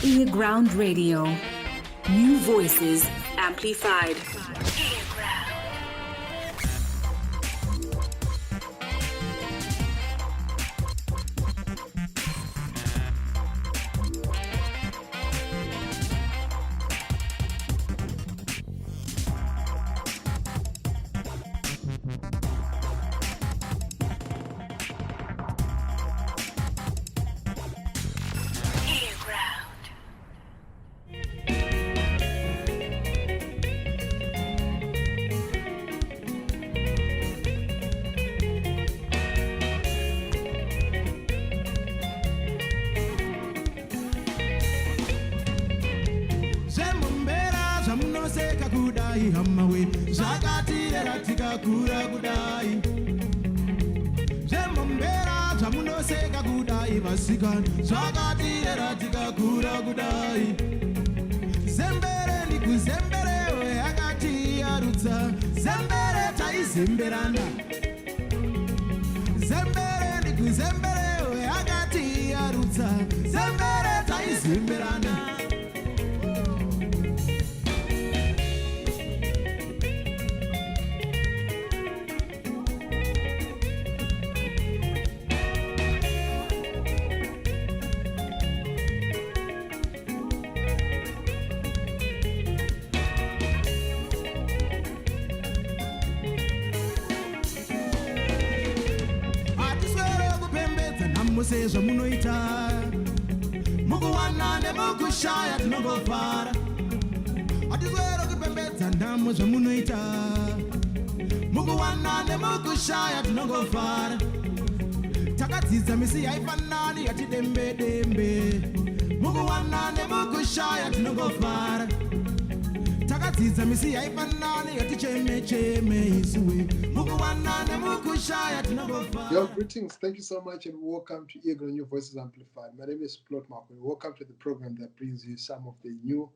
earGROUND Radio. New voices amplified. Seka kudai hamawe zakati eratika kura kudai Zemombera zamuno seka kudai vasikan zakati eratika kura kudai Zembere ni kuzembere we akati arutsa Zembere tai zemberana Zembere ni kuzembere we akati arutsa Zembere tai zemberana Museza munoita mukuwana nemukushaya tinongofara atizwera kupembedza ndamo zvamunoita mukuwana nemukushaya tinongofara takadzidza misi yaifanani yati dembe dembe mukuwana nemukushaya tinongofara takadzidza misi yaifanani yati cheme cheme isuwe mukuwana nemukushaya tinongofara. Yo, greetings. Thank you so much and welcome to earGROUND New Voices Amplified. My name is Plot Mhako and welcome to the program that brings you some of the new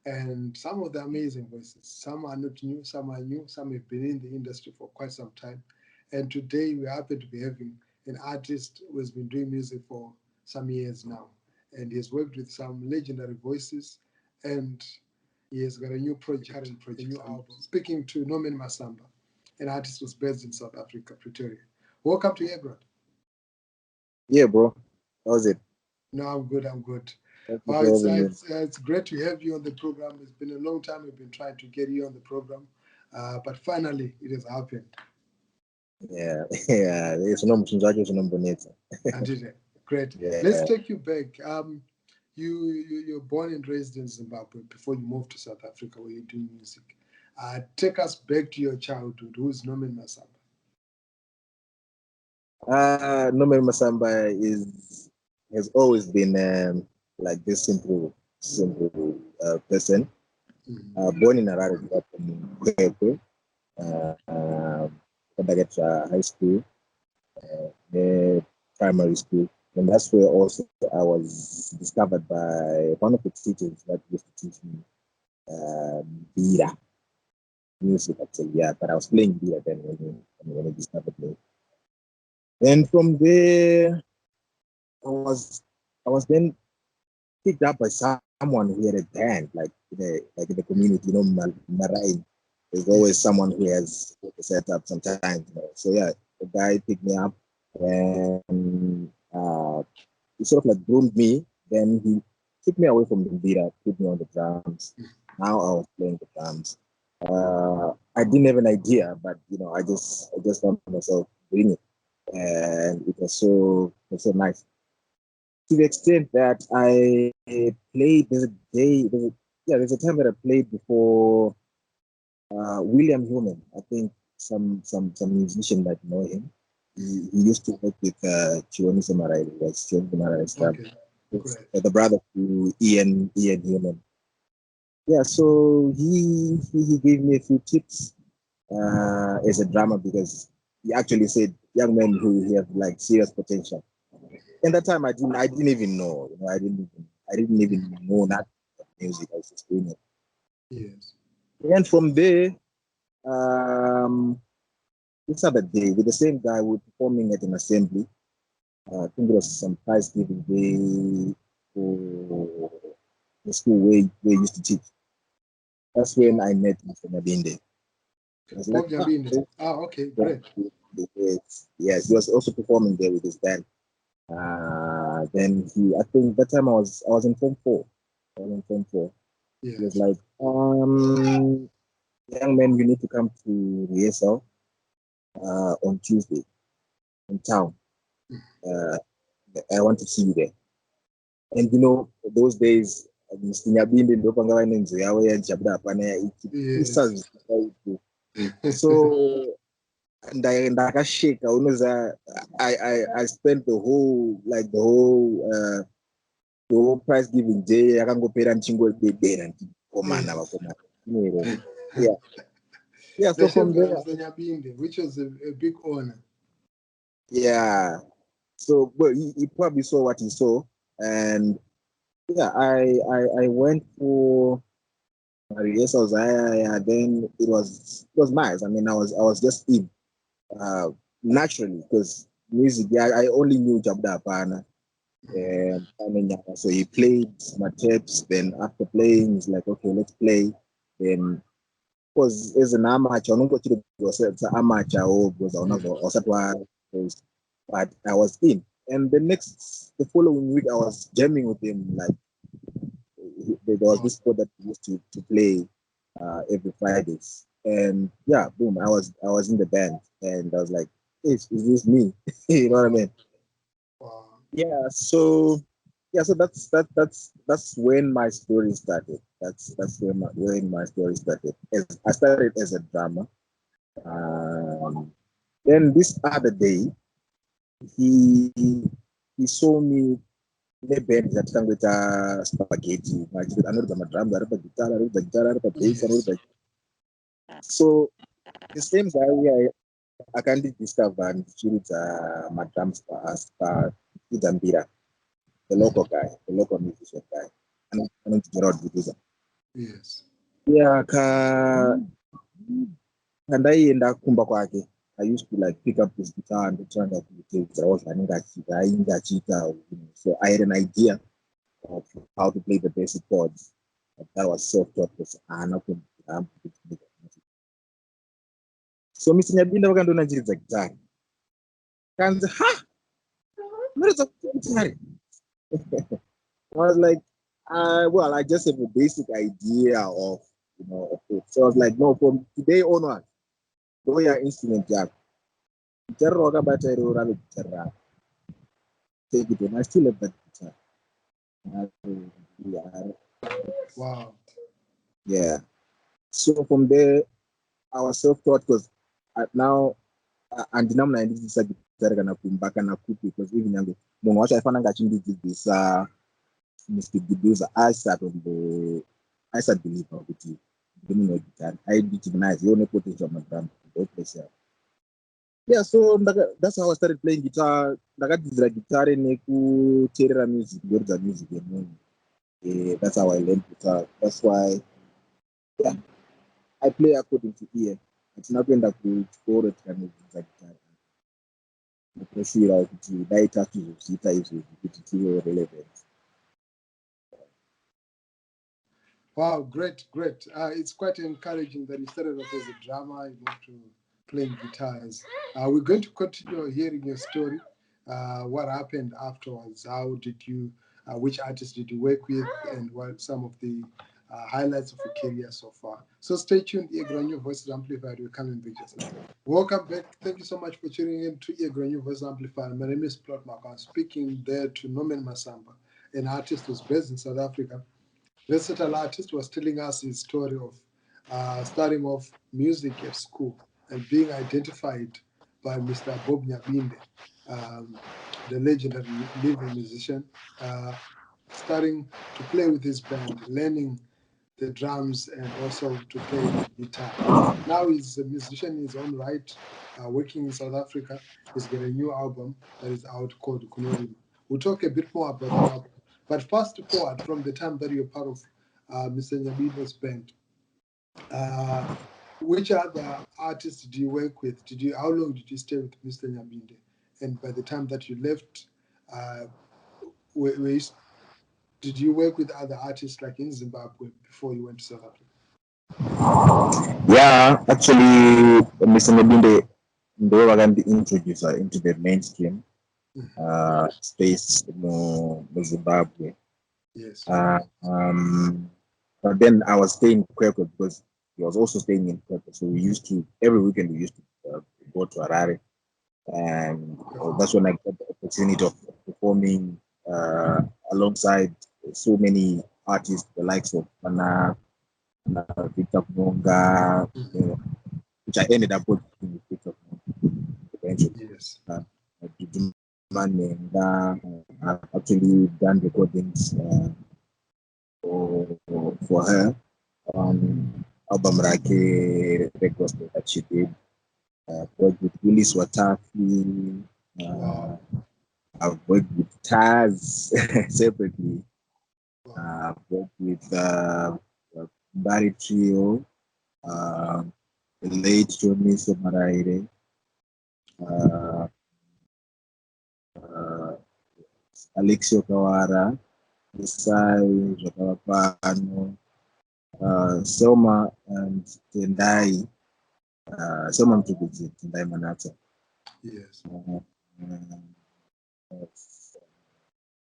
and some of the amazing voices. Some are not new, some are new, some have been in the industry for quite some time. And today we happen to be having an artist who has been doing music for some years now. And he has worked with some legendary voices and he has got a new project, a new album. Speaking to Norman Masamba, an artist who's based in South Africa, Pretoria. Welcome to earGROUND. Yeah, bro. How's it? No, I'm good. I'm good. It's great to have you on the program. It's been a long time we've been trying to get you on the program, but finally it has happened. Yeah. It's no Great. Yeah. Let's take you back. You're born and raised in Zimbabwe before you moved to South Africa where you're doing music. Take us back to your childhood. Who's Norman Masamba? Norman Masamba has always been like this simple person. Mm-hmm. Born in Harare, grew up in Kwegwe, high school, primary school, and that's where also I was discovered by one of the teachers that used to teach me Bira music actually. Yeah, but I was playing Bira then when he discovered me. And from there, I was then picked up by someone who had a band, like in the community, Marai. There's always someone who has a setup sometimes. So yeah, the guy picked me up and he sort of like groomed me. Then he took me away from the beat, put me on the drums. Now I was playing the drums. I didn't have an idea, but I just found myself doing it. And it was so nice, to the extent that I played. There's a time that I played before William Human. I think some musician might know him. He used to work with Chiwoni Samarai. Was Chiwoni Samarai stuff. Okay. The brother to Ian Human. Yeah, so he gave me a few tips as a drummer, because he actually said young men who have like serious potential. And that time I didn't even know. I didn't even know that music. I was just doing it. Yes. And from there, this other day with the same guy, we were performing at an assembly. I think it was some prize giving day for the school where he used to teach. That's when I met Mr. Nyabinde. Bob Nyabinde. Okay, great. Yes, he was also performing there with his band. Then I think that time I was in Form 4. Yes. He was like, young man, you need to come to rehearsal on Tuesday in town. I want to see you there. And you know, those days, Mr. Nyabinde ndo panga vanenzo yawo yajabda hapana so ndakasheka unoza I spent the whole prize giving day yakangopera ndichingobebera ndikomana vakomana. Yeah, so from there, Mr. Nyabinde, which was a big honor. Yeah, so well, he probably saw what he saw, and yeah, I went for rehearsals. Then it was nice. I mean, I was just in naturally because music. Yeah, I only knew Jabda Apana, and so he played my tapes. Then after playing, he's like, okay, let's play. Then because as an amateur, I don't go to the amateur or because but I was in. And the following week, I was jamming with him. Like there was this sport that we used to play every Fridays. And yeah, boom, I was in the band, and I was like, hey, is this me? You know what I mean? Wow. Yeah. So that's when my story started. That's when my story started. I started as a drummer. Then this other day, he saw me neband yatingangoita spaghetti anoridza madrums ari pagitara anoridza gitara ari pabass anoridza. So the same guy akandidiscover ndichiridza madrums paIdzambira, the local musician guy anonzi Gerald Buduza. Yes. Yeah, kandaienda kumba kwake. I used to like pick up this guitar and try to play. So I had an idea of how to play the basic chords. But that was self-taught because I not going to So Mr. Nyabinde vakandonachiridza gitari. Kanzi, unoridza gitari? I was like, well, I just have a basic idea of it. So I was like, no, from today onward, go your instrument jack. Take it, and I still have that guitar. Wow. Yeah. So from there, I was self-taught because now andinamuna andidzidzisa gitari kana kumba kana kupi because even yangu munhu wacho aifana anga achindidzidzisa Mr. Buduza I believe kuti ndimunhu wegitari aidicognize yone potential madrum. Yeah, so that's how I started playing guitar. Ndakadzidzira gitari nekuteerera music, ndoridza music yemunhu. That's how I learned guitar. That's why I play according to ear. Hatina kuenda kuchikoro tikanodzidza gitari. Ndinoshuvira kuti dai tatozozviita izvozvi kuti tive relevant. Wow, great. It's quite encouraging that you started off as a drummer, you moved to playing guitars. We're going to continue hearing your story. What happened afterwards? How did you, which artists did you work with, and what some of the highlights of your career so far? So stay tuned. earGROUND, New Voices Amplified. We're coming back just now. Welcome back. Thank you so much for tuning in to earGROUND, New Voices Amplified. My name is Plot Mhako. I'm speaking there to Norman Masamba, an artist who's based in South Africa. Versatile artist was telling us his story of starting off music at school and being identified by Mr. Bob Nyabinde, the legendary living musician, starting to play with his band, learning the drums and also to play the guitar. Now he's a musician in his own right, working in South Africa. He's got a new album that is out called Kunori. We'll talk a bit more about the album. But fast forward from the time that you're part of Mr. Nyabinde's band, which other artists did you work with? How long did you stay with Mr. Nyabinde? And by the time that you left, were you did you work with other artists like in Zimbabwe before you went to South Africa? Yeah, actually, Mr. Nebinde, they were introduced into the mainstream space in Zimbabwe. Yes. But then I was staying in Kwekwe because he was also staying in Kwekwe. So we used to, every weekend, we used to go to Harare. And that's when I got the opportunity of performing alongside so many artists, the likes of Mana, Victor Monga, which I ended up working with Victor Monga eventually. Yes. I've actually done recordings for her on album Rake records that she did. Worked with Willie Swatafi. Wow. I've worked with Taz separately. Wow. I've worked with Barry Trio, the late Johnny Somaraire, Alexio Kawara, Isai Jakawapano, Selma and Tendai, Selma Mtukuzi, Tendai Manata. Yes.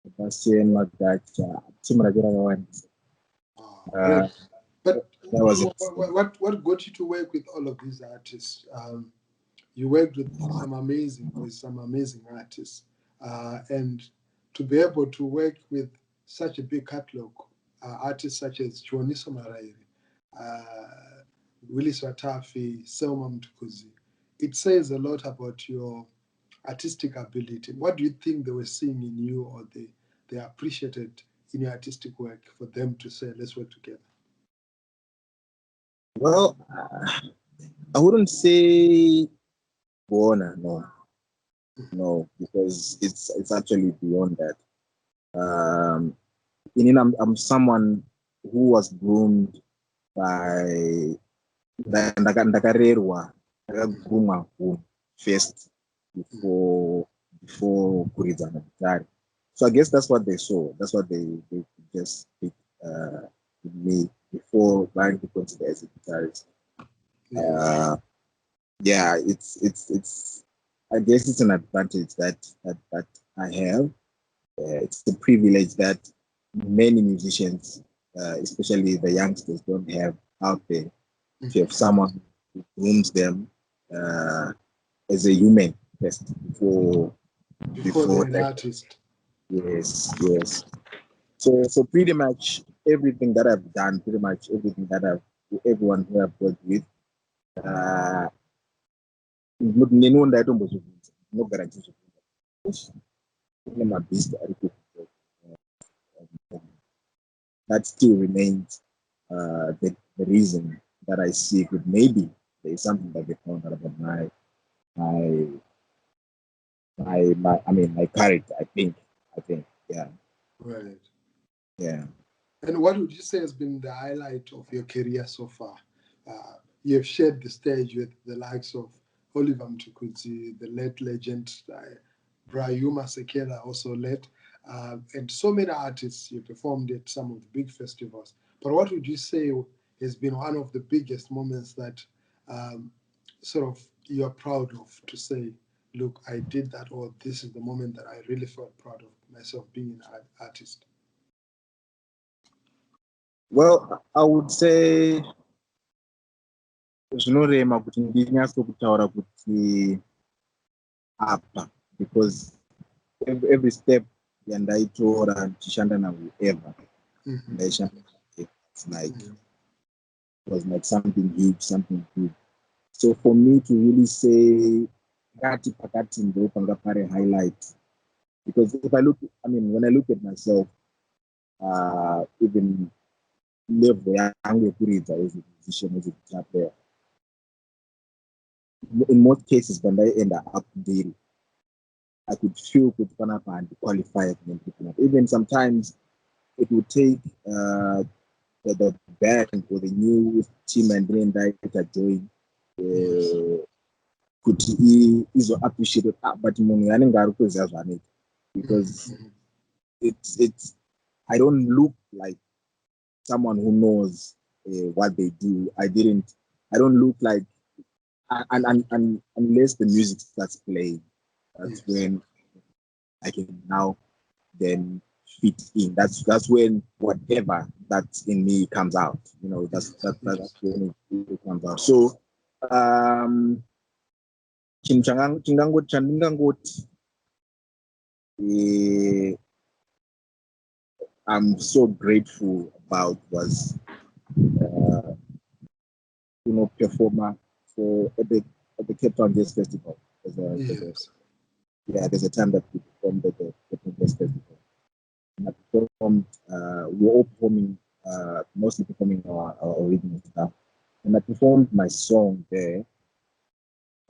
Sebastian Magacha, Great. But that was it. what got you to work with all of these artists? You worked with some amazing artists, and to be able to work with such a big catalog, artists such as Johnny Somaraire, Willie Swatafi, Selma Mtukuzi, it says a lot about your artistic ability. What do you think they were seeing in you, or they appreciated in your artistic work for them to say, let's work together? Well, I wouldn't say Bona, no, because it's actually beyond that. I'm someone who was groomed by ndakarerwa ndakagroomwa first before kuridza magitari. So I guess that's what they saw. That's what they just picked with me before trying to consider as a guitarist. Yeah, it's I guess it's an advantage that I have. It's a privilege that many musicians, especially the youngsters, don't have out there. To have someone who grooms them as a human first before an artist. Yes. So pretty much everything that I've done, pretty much everything that everyone who I've worked with, no guarantee. That still remains the reason that I see it. Maybe there is something that they found out about my character. I think, yeah. Right. Yeah. And what would you say has been the highlight of your career so far? You have shared the stage with the likes of Oliver Mtukudzi, the late legend, Brayuma Sekela, also late, and so many artists. You performed at some of the big festivals. But what would you say has been one of the biggest moments that sort of you're proud of, to say, look, I did that, or this is the moment that I really felt proud of myself being an artist? Well, I would say zvinorema kuti ndinyatso kutaura kuti apa, because every step yandaitora ndichishanda nawhoever ndaishanda it was like something huge, something good. So for me to really say ngati pakati ndo panga pari highlight, because if I look, when I look at myself, even level yangu yekuridza as a musician, as a guitar player, in most cases when I end up daily, I could feel good and qualify. Even sometimes it would take the band or the new team and then director join could is appreciated, but because it's I don't look like someone who knows what they do. I don't look like, and unless the music starts playing, that's when I can now then fit in. That's when whatever that's in me comes out. You know, that's when it comes out. So I'm so grateful about was performer for at the Cape Town Jazz Festival. There's a time that we performed at the Cape Town Jazz Festival. And I performed, we were all performing, mostly performing our original stuff. And I performed my song there,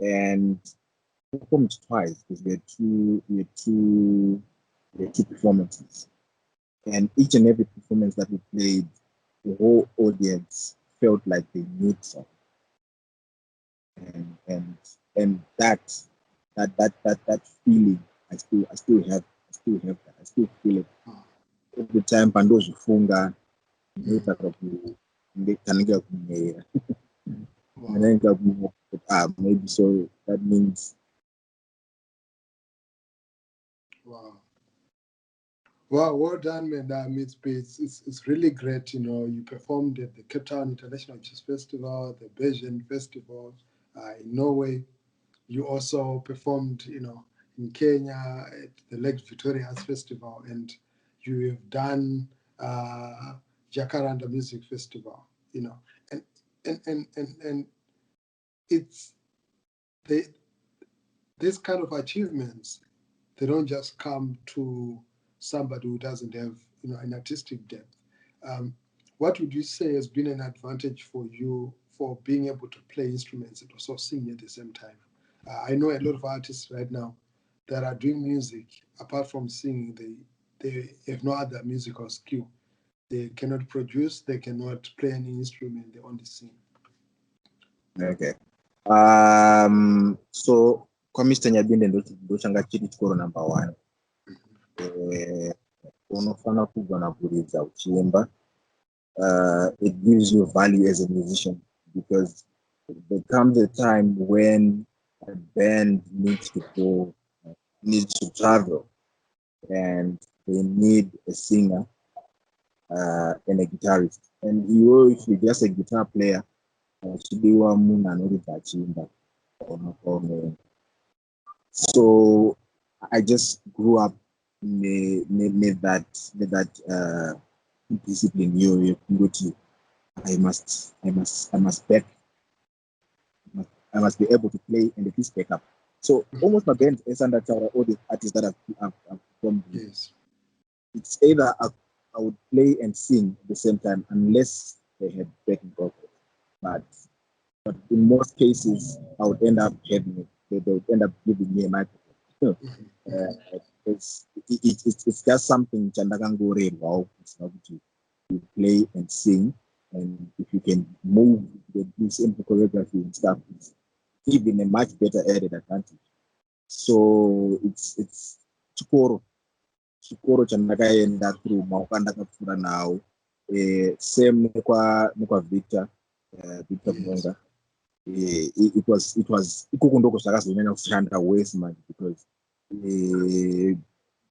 and performed twice because we had two performances. And each and every performance that we played, the whole audience felt like they knew something. And that feeling, I still have that. I still feel it every time. Pando's funga, maybe so that means. Wow. Wow, well done, man. It's really great. You know, you performed at the Cape Town International Jazz Festival, the Belgian Festival in Norway. You also performed, you know, in Kenya at the Lake Victoria Arts Festival, and you have done Jacaranda Music Festival. You know, and it's this kind of achievements. They don't just come to somebody who doesn't have, you know, an artistic depth. What would you say has been an advantage for you for being able to play instruments and also sing at the same time? I know a lot of artists right now that are doing music. Apart from singing, they have no other musical skill. They cannot produce. They cannot play any instrument. They only sing. Okay. So kwa Mr. Nyabinde ndo changa chiri chikoro number 1. Unofana kugwa na kuridza uchiimba. It gives you value as a musician, because there comes a time when a band needs to travel, and they need a singer and a guitarist. And if you're just a guitar player, so I just grew up with that discipline. I must be able to play and at least back up. So almost my band is under all the artists that I've performed with. Yes. It's either I would play and sing at the same time, unless they had backing vocals. But in most cases, I would end up having it. They would end up giving me a microphone. It's just something Chandagangore. Wow, it's not to play and sing, and if you can move the simple choreography and stuff, it's even a much better added advantage. So it's chikoro chandakaenda through maukanda kapfura nawo. Same nekwa Victor Munga. It was ikoko ndoko zvakazonyanya kushanda wese manje, because we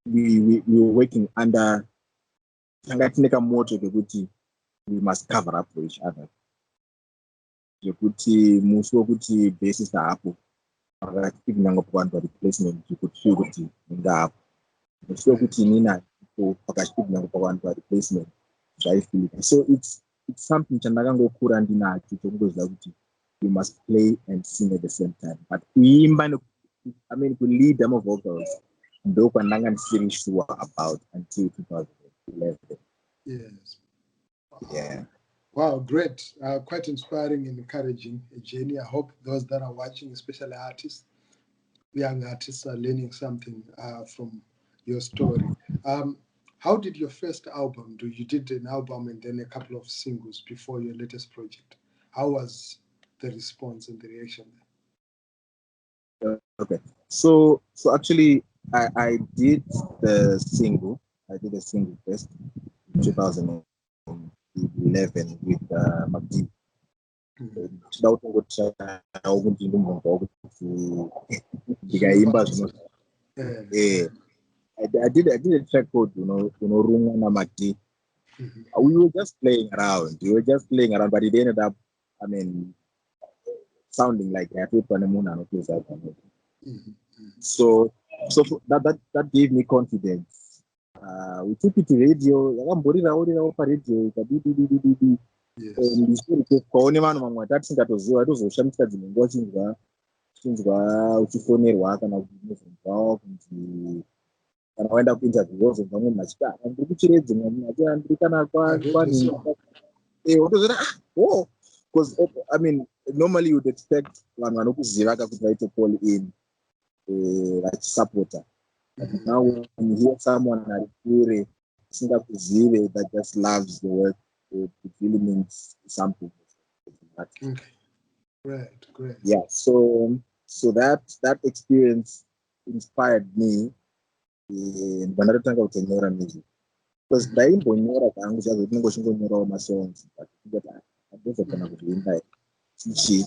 were working under tanga tineka moto kekuti we must cover up for each other. Zvekuti musi wekuti basis hapo pakati kunyange pakwanwa replacement kuti feel kuti ngapo musi wekuti nina pakati kunyange pakwanwa replacement zvaifilika. So it's something chandakangokura ndinacho chokutoziva kuti you must play and sing at the same time. But kuimba, lead demo vocals, ndo kwandanga ndisiri sure about until 2011. Yes. Yeah. Wow, great. Quite inspiring and encouraging, Jenny. I hope those that are watching, especially artists, young artists, are learning something from your story. How did your first album do? You did an album and then a couple of singles before your latest project. How was the response and the reaction there? Okay. So actually, I did the single. I did a single first. 2011 with McD. Without ukuthi ndimbumva ukuthi ndikayimba zvino. I did a track called, Runga na McD. We were just playing around. But it ended up, sounding like so that gave me confidence. We took it to radio. Kana waenda kuinterview vamwe machika ndiri kuchiredze ndiri kana kwani because normally you would expect vanhu vanokuziva kuti vaite call in vachisupporter. Now when you hear someone ari kure singakuzive that just loves the work, it really means something. Okay. Great. Yeah, so that experience inspired me vandatanga kutonyora music, because ndaimbonyora kangu zvazvo tinongoshingonyorawo masongs but ndozogona kuimba chichi.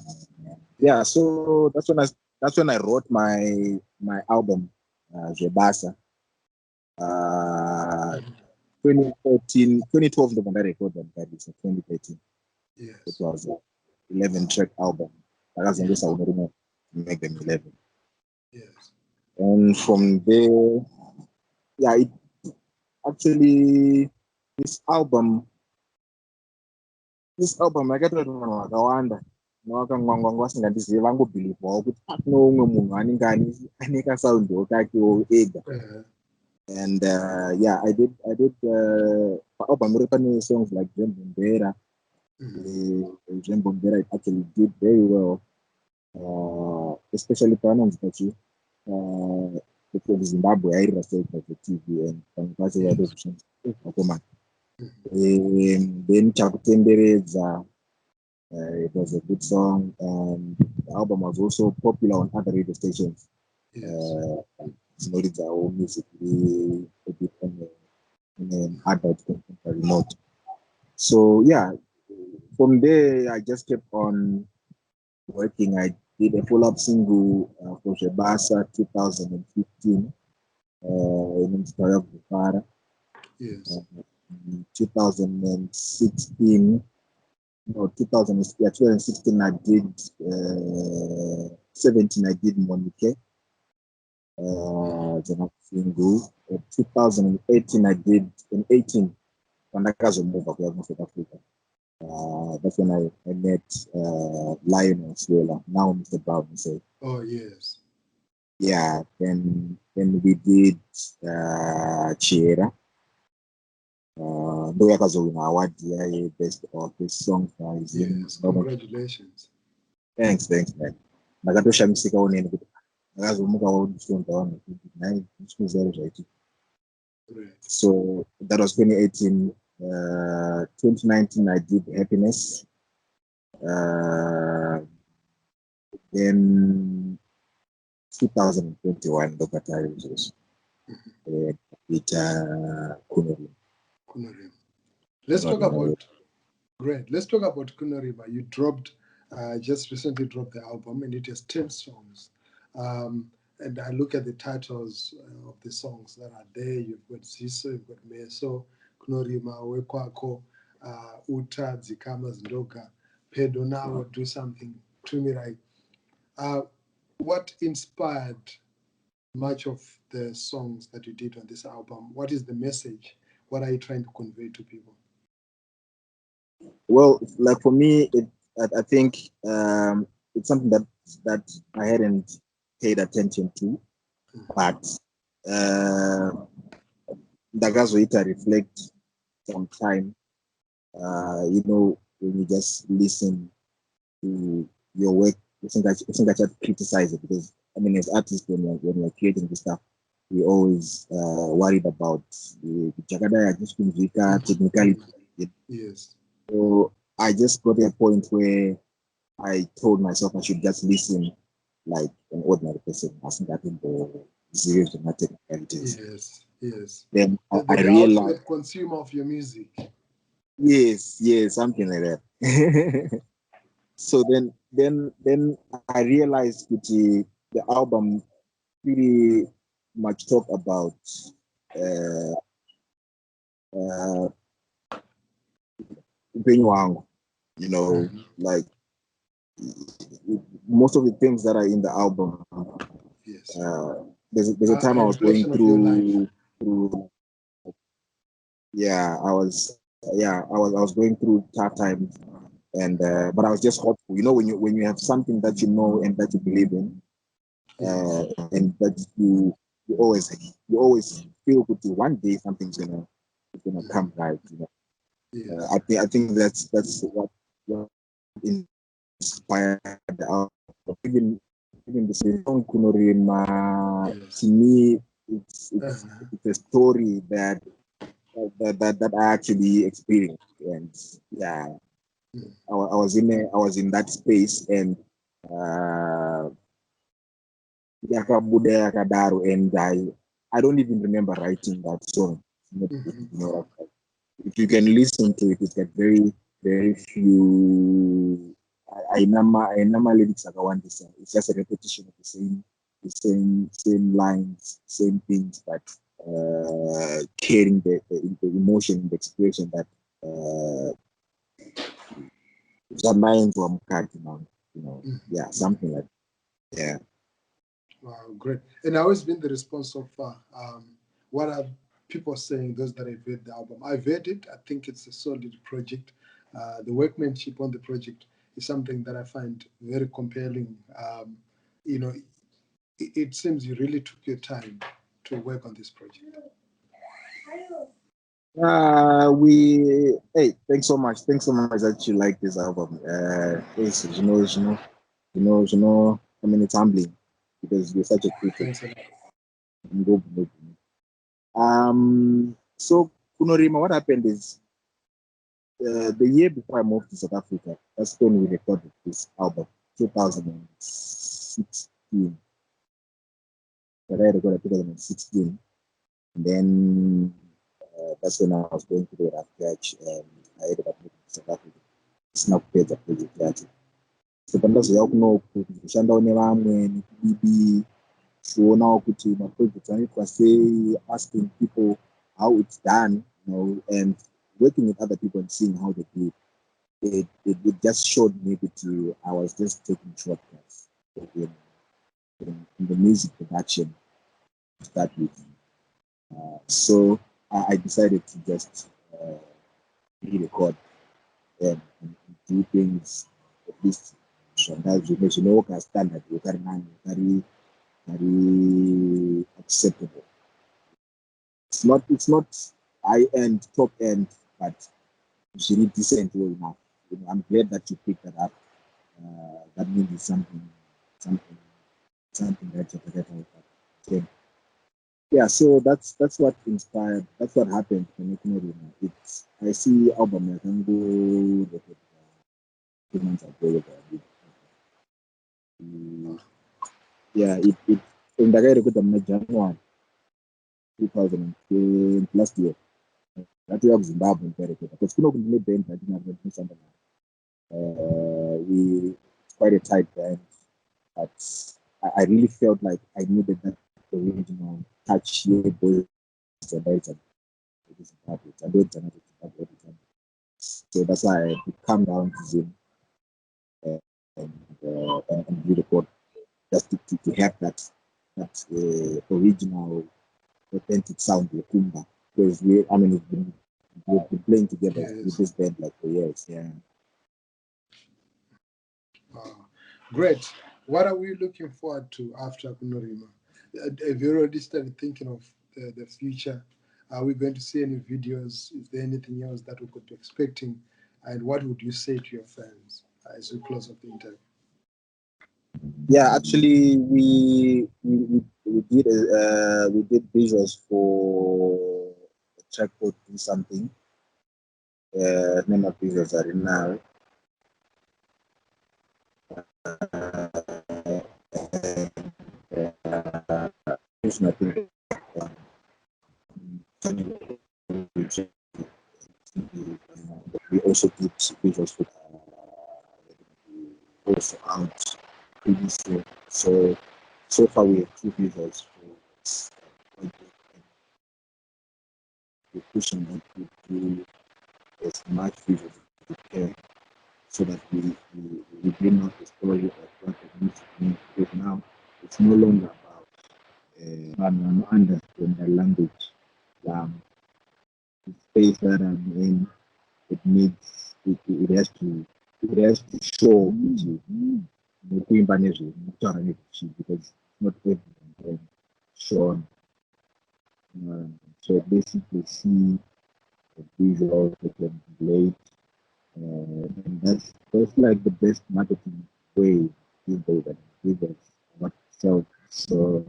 Yeah, so that's when I wrote my album Zvebasa. 2012 ndo mandarecorda mukadisa 2013. Yes. It was an 11-track album. Takazongesa unorume to make them 11. Yes. And from there, yeah, it actually, this album akatoita vanhu vakawanda vakangwangwangwa vasingandizivi vangobhilivhawo kuti kuno umwe munhu anenge ane kasaundiwo kakewo ega. And yeah, I did album iri pane songs like Zembombera. Zembombera, it actually did very well, especially paanonzi pachi the Zimbabwe airira straight by the TV and pamukwacho yadozvishandisa vakomana. Then Chakutemberedza, it was a good song, and the album was also popular on other radio stations. Dzinoridzawo music a bit on an adult contemporary note. So yeah, from there I just kept on working. I did a follow-up single for Zvebasa 2015 in Story of the Father. Yes. 2016 I did 17 I did Monique, the single. 2018 I did in 18 Pandakazomuva to South Africa. That's when I met Lion Swela, now Mr. Brown. So, oh yes. Yeah, then we did Chiera. Ndo yakazowina award ya best of this song. Yes, congratulations. Thanks man. Ndakatoshamisika unene kuti ndakazomukawo ndifunda wangu kuti nayi ndikuzero zvaiti. So that was 2018. 2019 I did Happiness. Then 2021 Dokatari was with Kunorim. Let's talk about Kunorima. You just recently dropped the album, and it has 10 songs. And I look at the titles of the songs that are there. You've got Ziso, you've got Meso, Kunorima, Wekwako, Uta, Zikama, Ndoga, Pedo Now, Do Something, Tumirai. What inspired much of the songs that you did on this album? What is the message? What are you trying to convey to people? Well, like for me, I think it's something that I hadn't paid attention to, but Ndakazoita reflect some time. When you just listen to your work, you think I just criticize it, because as artists, when we're creating this stuff, we always worried about the Jakarta technicality. Yes. So I just got to a point where I told myself I should just listen like an ordinary person. serious with my technicalities. Yes, yes. Then I The realized, ultimate consumer of your music. yes, something like that. So then I realized that the album pretty much talk about uh, uh, upenyu wangu, like most of the things that are in the album. Yes. There's a time I was going reflection of your life. through. I was going through tough times, and but I was just hopeful. When you have something that you know and that you believe in, and that you always feel good. One day something's gonna come right. Yes. I think that's what inspired the album. Even the song Kunorima, Yes. to me, it's Uh-huh. it's a story that I actually experienced, and yeah, I was in that space, and and I don't even remember writing that song. If you can listen to it, it's got very very few. I number lyrics like I want to say. It's just a repetition of the same lines, same things, but carrying the emotion, the expression that mind to yeah, something like that. Yeah. Wow, great. And how has been the response so far? What are people saying, those that have read the album? I've read it. I think it's a solid project. The workmanship on the project is something that I find very compelling. It seems you really took your time to work on this project. Hey, thanks so much. Thanks so much that you like this album. It's, I mean, it's humbling because you're such a critic. Thanks a lot. So Kunorima, what happened is the year before I moved to South Africa, that's when we recorded this album, 2016. But I recorded 2016, and then that's when I was going to the Rafgach, and I ended up moving to South Africa. It's not paid the project yet. So pandazoya kunoku kushandawo nevamwe nekubibi kuonawo kuti maprojects anoitwa sei, asking people how it's done, and working with other people and seeing how they do it. It just showed me that I was just taking shortcuts in the music production to start with. So I decided to just re-record and do things at least zvinoka standard very acceptable. It's not high end, top end, but it's really decent well enough. I'm glad that you picked that up. That means it's something that you're. Yeah, so that's what inspired. That's what happened for me. It's I see album I can go 2 months ago. Yeah, it in the guy with January 2020 last year. That was Zimbabwe because we quite a tight band, but I really felt like I needed that original touch here, boys and so that's why I come down to Zoom and re-record just to have that original authentic sound of Kumba, because we've been playing together with this band like for years. Yeah. Great. What are we looking forward to after Kunorima? Have you already started thinking of the future? Are we going to see any videos? Is there anything else that we could be expecting? And what would you say to your fans as we close up the interview? Yeah, actually, we did visuals for a track called Do Something. Name of visuals are in now. nothing. We also did visuals for also out previously. So far we have 2 visuals for this project, and we're pushing that to do as much visuals as we can, so that we bring out the story of what the music means. Because now it's no longer about understand the language. The space that I'm in, it needs it has to show because it's not everything shown. So basically see the visuals that can relate, and that's like the best marketing way these days, that visuals what sells. So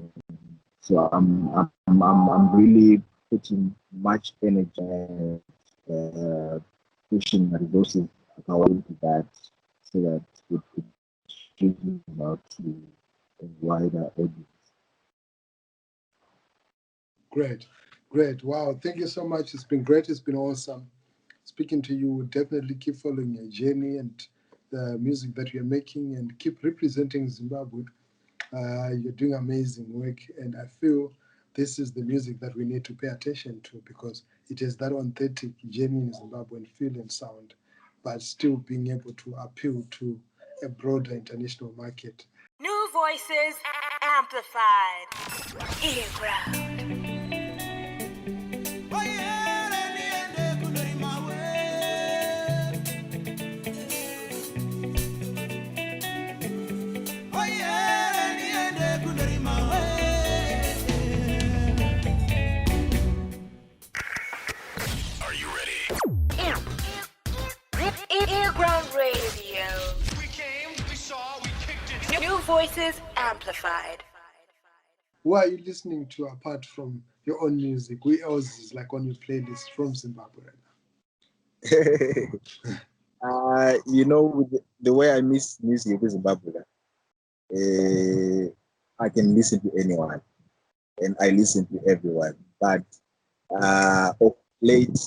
I'm really putting much energy, pushing my resources according to that, so that it should out to a wider audience. Great. Wow, thank you so much. It's been great. It's been awesome speaking to you. We'll definitely keep following your journey and the music that you're making, and keep representing Zimbabwe. You're doing amazing work, and I feel this is the music that we need to pay attention to, because it is that authentic, genuine Zimbabwean feel and sound, but still being able to appeal to a broader international market. New voices amplified. earGROUND. Oh yeah, and the my way. Oh yeah, and the my way. Are you ready? earGROUND Radio. We came, we saw, we kicked it. New voices amplified. Who are you listening to apart from your own music? Who else is like on your playlist from Zimbabwe right now? With the way I miss music in Zimbabwe, I can listen to anyone, and I listen to everyone. But of late,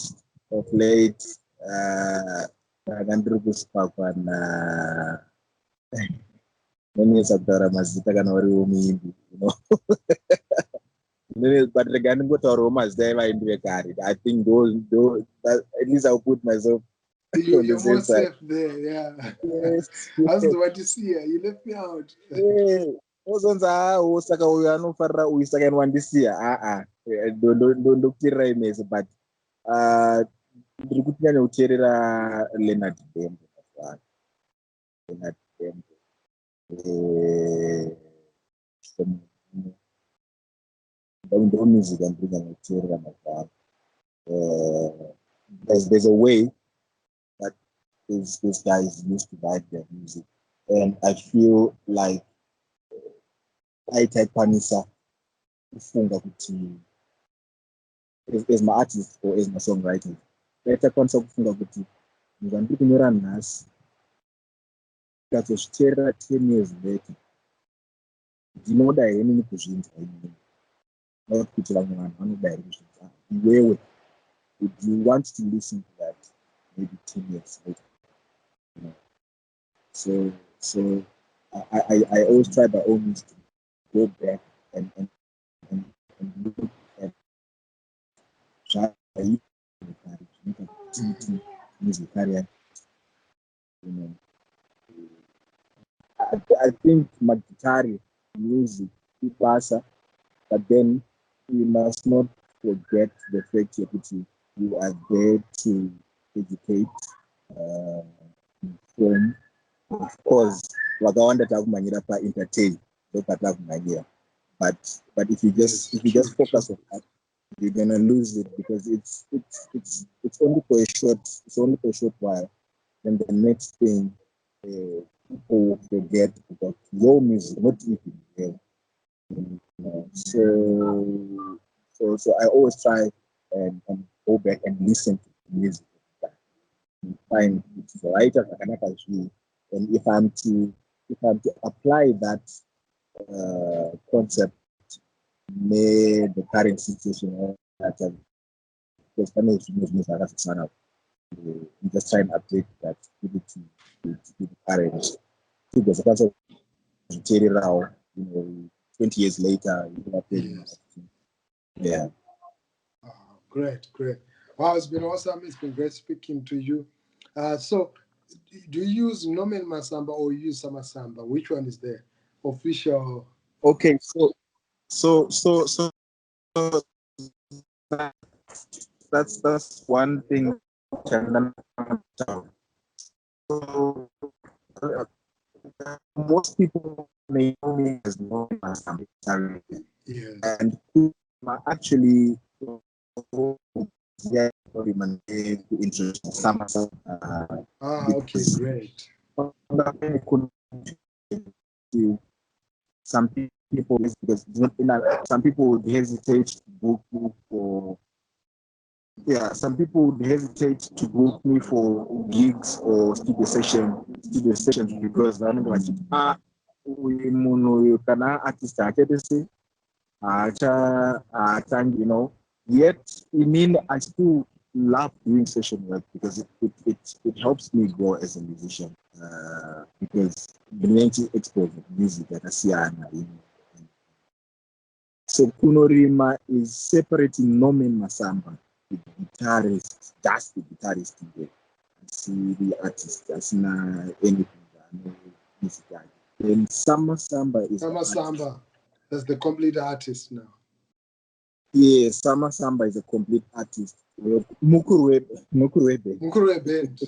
ndiri kusipakwa nonesa mazita kana uriwo muimbi, but regarding ndingotaurawo mazita evaimbi vekare. I think those at least I'll put myself on You're the same more side. safe there, yeah. Yes. How's the what you see here? You left me out. Ozonzi saka uyu anofarira uyu saka inwandisiya ndokutirirai mese, but ndiri kuti nyanya kuteerera Leonard Dembo. Ndo music ndiri nyanya kuteerera mazvaro. There's a way that these guys used to write their music, and I feel like aitakwanisa kufunga kuti as my artist or as my songwriter, aitakwanisa kufunga kuti munhu andiri kunyora nhasi tikazozviteerera 10 years later ndinoda henini kuzvinzwa inini, not kuti vamwe vanhu vanoda here kuzvinzwa iwewe. Would you want to listen to that maybe 10 years later? So I always try by all means to go back and look at music career. I think Magitari music is faster, but then we must not forget the fact that you are there to educate, inform. Of course, wakawanda takumanyira pa entertain, ndopakumanyira. But if you just focus on that, you're gonna lose it, because it's only for a short while. Then the next thing, people will forget about your music, not even them. So I always try and go back and listen to music. Find it's the writer, and if I'm to apply that concept the current situation that because we just try and update that to the current. Because the council now, 20 years later, Yes. yeah. Great. Wow, it's been awesome. It's been great speaking to you. So, do you use Nomen Masamba or you use Samasamba? Which one is the official? Okay, so that's one thing. So most people may know me as Nomen Masamba, Yes. and actually to introduce some Okay, great. Some people because some people would hesitate to book me for some people would hesitate to book me for gigs or studio sessions because vanenge vachiti uyu munhu uyu kana artist achetese haatangi. Yet I still love doing session work because it helps me grow as a musician because ndinoiti expose music yakasiyana. So Kunorima is separating Nomen Masamba, the guitarist, just the guitarist in there. I see the artist, that's not anything, no music. Then Samasamba is Samasamba, that's the complete artist now. yeah, Samasamba is a complete artist. Mukurwebe. Mukuru band.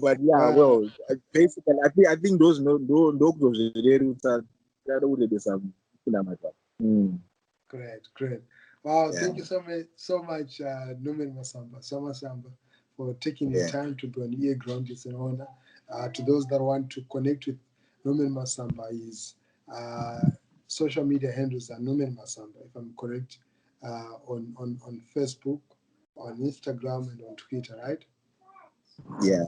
But yeah, well, basically, I think those Great. Wow, yeah. thank you so much, Nomen Masamba, Samasamba, for taking the Yeah. time to be on earGROUND. It's an honor. To those that want to connect with Nomen Masamba, his social media handles are Nomen Masamba, if I'm correct, on Facebook, on Instagram, and on Twitter, right? Yeah,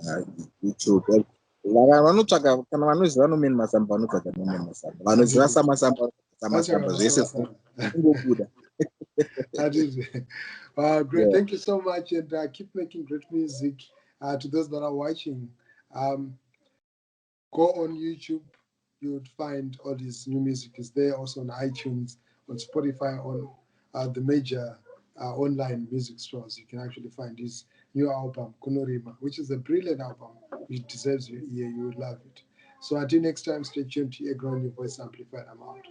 YouTube. Vanotsvaka kana vanoziva Nomen Masamba vanotsvaka Nomen Masamba, vanoziva Samasamba zvese kungobuda. That is great. Yeah. Thank you so much, and keep making great music. To those that are watching, go on YouTube. You would find all this new music is there. Also on iTunes, on Spotify, on the major online music stores. You can actually find this new album, Kunorima, which is a brilliant album. It deserves your ear. You will love it. So until next time, stay tuned to earGROUND, your voice amplified. I'm out.